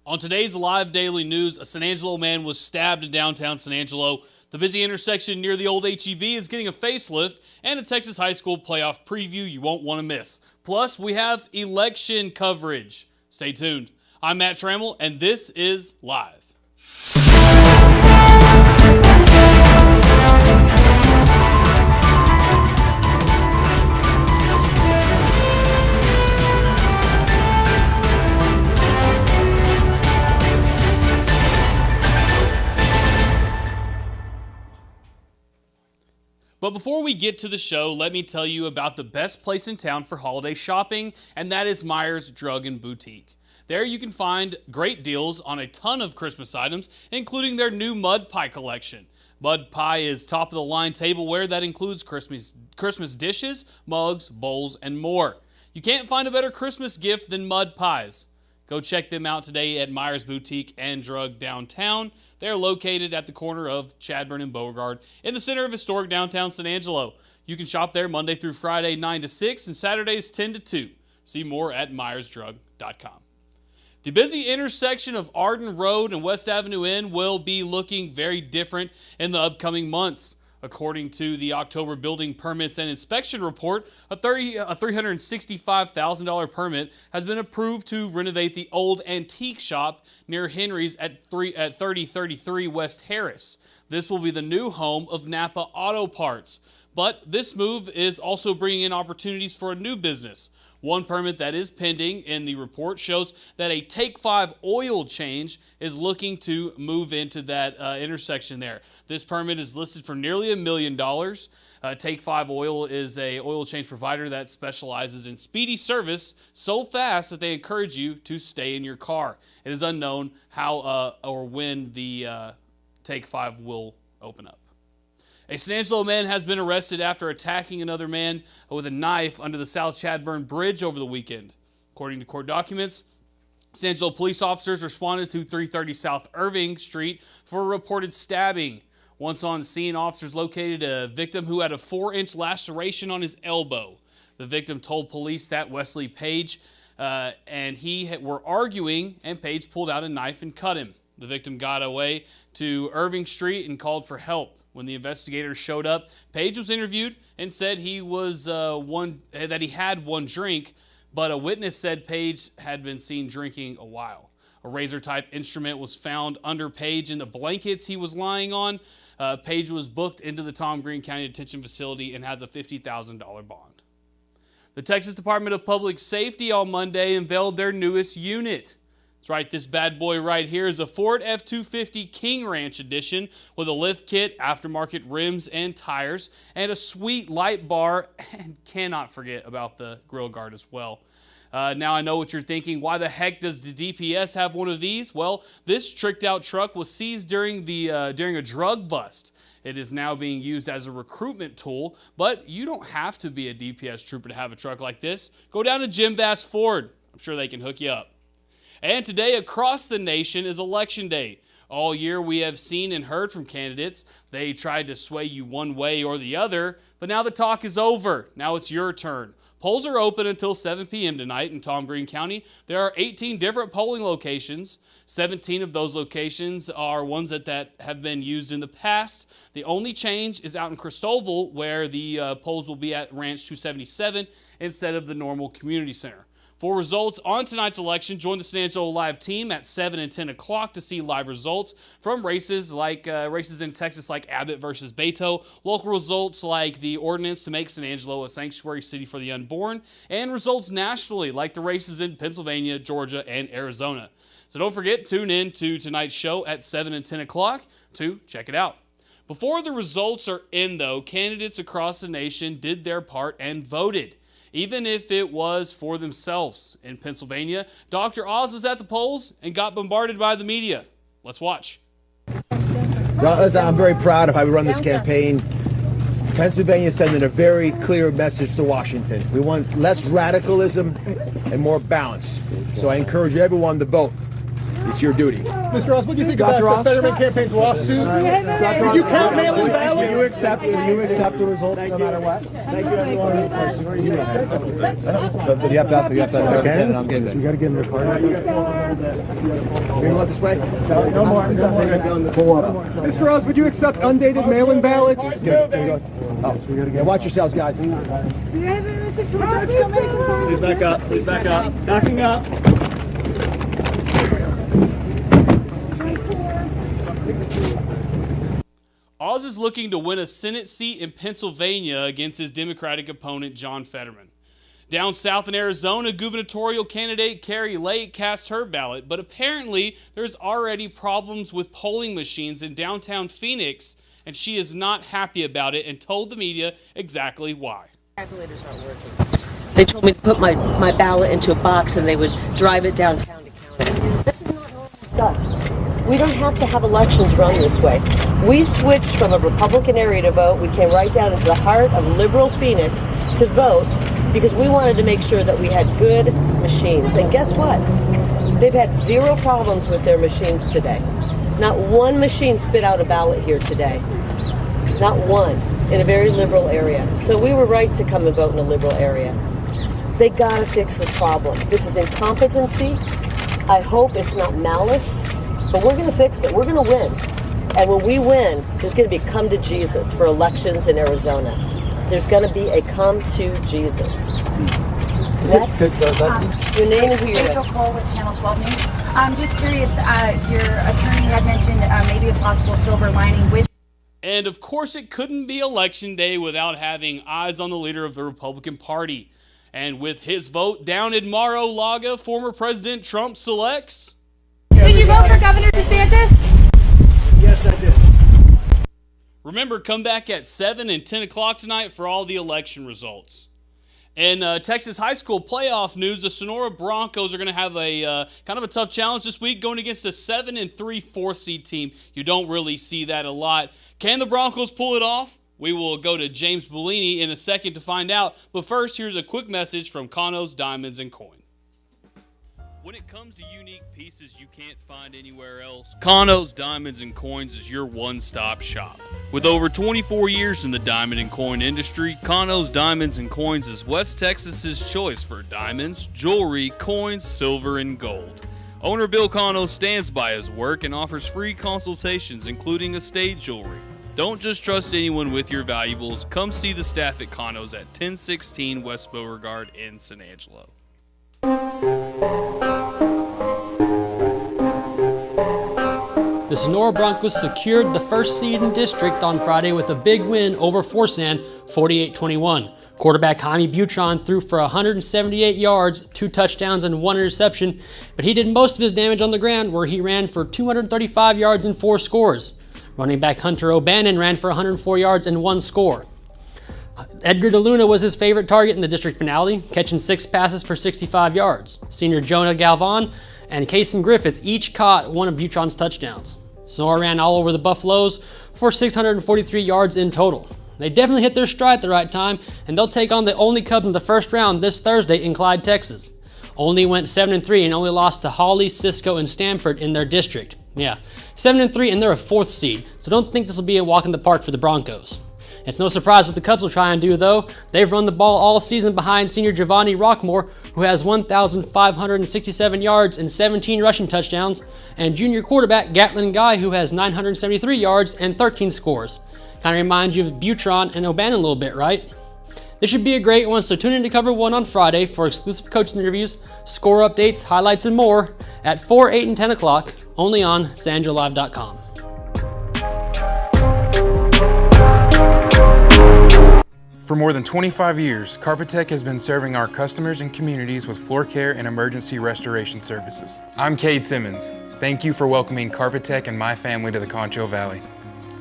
On today's live daily news, a San Angelo man was stabbed in downtown San Angelo. The busy intersection near the old HEB is getting a facelift, and a Texas high school playoff preview you won't want to miss. Plus, we have election coverage. Stay tuned. I'm Matt Trammell, and this is Live. But before we get to the show, let me tell you about the best place in town for holiday shopping, and that is Myers Drug and Boutique. There you can find great deals on a ton of Christmas items, including their new mud pie collection. Mud pie is top-of-the-line tableware that includes Christmas dishes, mugs, bowls, and more. You can't find a better Christmas gift than mud pies. Go check them out today at Myers Boutique and Drug downtown. They're located at the corner of Chadbourne and Beauregard in the center of historic downtown San Angelo. You can shop there Monday through Friday 9 to 6 and Saturdays 10 to 2. See more at myersdrug.com. The busy intersection of Arden Road and West Avenue N will be looking very different in the upcoming months. According to the October Building Permits and Inspection Report, a $365,000 permit has been approved to renovate the old antique shop near Henry's at 3033 West Harris. This will be the new home of Napa Auto Parts. But this move is also bringing in opportunities for a new business. One permit that is pending in the report shows that a Take 5 oil change is looking to move into that intersection there. This permit is listed for nearly $1 million. Take 5 Oil is a oil change provider that specializes in speedy service so fast that they encourage you to stay in your car. It is unknown how or when the Take 5 will open up. A San Angelo man has been arrested after attacking another man with a knife under the South Chadbourne Bridge over the weekend. According to court documents, San Angelo police officers responded to 330 South Irving Street for a reported stabbing. Once on scene, officers located a victim who had a 4-inch laceration on his elbow. The victim told police that Wesley Page and he were arguing, and Page pulled out a knife and cut him. The victim got away to Irving Street and called for help. When the investigators showed up, Page was interviewed and said he had one drink, but a witness said Page had been seen drinking a while. A razor-type instrument was found under Page in the blankets he was lying on. Page was booked into the Tom Green County Detention Facility and has a $50,000 bond. The Texas Department of Public Safety on Monday unveiled their newest unit. That's right, this bad boy right here is a Ford F-250 King Ranch edition with a lift kit, aftermarket rims and tires, and a sweet light bar, and cannot forget about the grill guard as well. Now I know what you're thinking, why the heck does the DPS have one of these? Well, this tricked out truck was seized during a drug bust. It is now being used as a recruitment tool, but you don't have to be a DPS trooper to have a truck like this. Go down to Jim Bass Ford. I'm sure they can hook you up. And today across the nation is Election Day. All year we have seen and heard from candidates. They tried to sway you one way or the other, but now the talk is over. Now it's your turn. Polls are open until 7 p.m. tonight in Tom Green County. There are 18 different polling locations. 17 of those locations are ones that have been used in the past. The only change is out in Cristoval, where the polls will be at Ranch 277 instead of the normal community center. For results on tonight's election, join the San Angelo Live team at 7 and 10 o'clock to see live results from races in Texas like Abbott versus Beto, local results like the ordinance to make San Angelo a sanctuary city for the unborn, and results nationally like the races in Pennsylvania, Georgia, and Arizona. So don't forget, tune in to tonight's show at 7 and 10 o'clock to check it out. Before the results are in, though, candidates across the nation did their part and voted, even if it was for themselves. In Pennsylvania, Dr. Oz was at the polls and got bombarded by the media. Let's watch. Well, listen, I'm very proud of how we run this campaign. Pennsylvania is sending a very clear message to Washington. We want less radicalism and more balance. So I encourage everyone to vote. It's your duty. Mr. Ross, what do you think about the Fetterman campaign's lawsuit? Did you count mail-in ballots? Will you accept the results no matter what? Thank you, everyone. But you have to ask me. You have to ask me. I'm getting it. You got to get in their car. You want this way? No more. Mr. Ross, would you accept undated mail-in ballots? Yeah, watch yourselves, guys. Please back up. Please back up. Backing up. Oz is looking to win a Senate seat in Pennsylvania against his Democratic opponent, John Fetterman. Down south in Arizona, gubernatorial candidate Carrie Lake cast her ballot, but apparently there's already problems with polling machines in downtown Phoenix, and she is not happy about it and told the media exactly why. Calculators aren't working. They told me to put my ballot into a box and they would drive it downtown to count it. This is not normal stuff. We don't have to have elections run this way. We switched from a Republican area to vote. We came right down into the heart of liberal Phoenix to vote because we wanted to make sure that we had good machines. And guess what? They've had zero problems with their machines today. Not one machine spit out a ballot here today. Not one, in a very liberal area. So we were right to come and vote in a liberal area. They gotta fix the problem. This is incompetency. I hope it's not malice, but we're gonna fix it. We're gonna win. And when we win, there's gonna be come to Jesus for elections in Arizona. There's gonna be a come to Jesus. Next, your name and who you're Angelo with. with Channel 12 News. I'm just curious, your attorney had mentioned maybe a possible silver lining with. And of course, it couldn't be Election Day without having eyes on the leader of the Republican Party. And with his vote down in Mar-a-Lago, former President Trump selects... Did you vote for Governor DeSantis? Yes, I did. Remember, come back at 7 and 10 o'clock tonight for all the election results. In Texas high school playoff news, the Sonora Broncos are going to have a kind of a tough challenge this week going against a 7-3 fourth seed team. You don't really see that a lot. Can the Broncos pull it off? We will go to James Bellini in a second to find out. But first, here's a quick message from Kano's Diamonds and Coin. When it comes to unique pieces you can't find anywhere else, Kano's Diamonds and Coins is your one-stop shop. With over 24 years in the diamond and coin industry, Kano's Diamonds and Coins is West Texas's choice for diamonds, jewelry, coins, silver, and gold. Owner Bill Kano stands by his work and offers free consultations, including estate jewelry. Don't just trust anyone with your valuables. Come see the staff at Kano's at 1016 West Beauregard in San Angelo. The Sonora Broncos secured the first seed in district on Friday with a big win over Forsan, 48-21. Quarterback Jaime Butron threw for 178 yards, 2 touchdowns, and 1 interception, but he did most of his damage on the ground where he ran for 235 yards and 4 scores. Running back Hunter O'Bannon ran for 104 yards and 1 score. Edgar DeLuna was his favorite target in the district finale, catching 6 passes for 65 yards. Senior Jonah Galvan and Kason Griffith each caught one of Butron's touchdowns. Sonora ran all over the Buffaloes for 643 yards in total. They definitely hit their stride at the right time, and they'll take on the only Cubs in the first round this Thursday in Clyde, Texas. Only went 7-3 and only lost to Hawley, Cisco, and Stanford in their district. Yeah, 7-3 and they're a 4th seed, so don't think this will be a walk in the park for the Broncos. It's no surprise what the Cubs will try and do, though. They've run the ball all season behind senior Giovanni Rockmore, who has 1,567 yards and 17 rushing touchdowns, and junior quarterback Gatlin Guy, who has 973 yards and 13 scores. Kind of reminds you of Butron and O'Bannon a little bit, right? This should be a great one, so tune in to Cover 1 on Friday for exclusive coaching interviews, score updates, highlights, and more at 4, 8, and 10 o'clock, only on sanjolive.com. For more than 25 years, Carpetech has been serving our customers and communities with floor care and emergency restoration services. I'm Cade Simmons. Thank you for welcoming Carpetech and my family to the Concho Valley.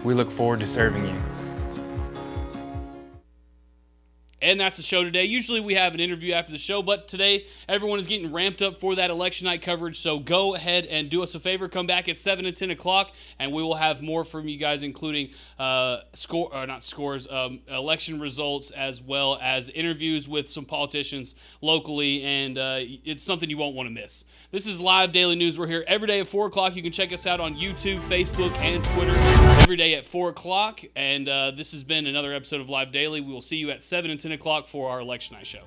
We look forward to serving you. And that's the show today. Usually we have an interview after the show, but today everyone is getting ramped up for that election night coverage. So go ahead and do us a favor. Come back at 7 and 10 o'clock, and we will have more from you guys, including election results, as well as interviews with some politicians locally, and it's something you won't want to miss. This is Live Daily News. We're here every day at 4 o'clock. You can check us out on YouTube, Facebook, and Twitter every day at 4 o'clock. And this has been another episode of Live Daily. We will see you at 7 and 10 o'clock for our election night show.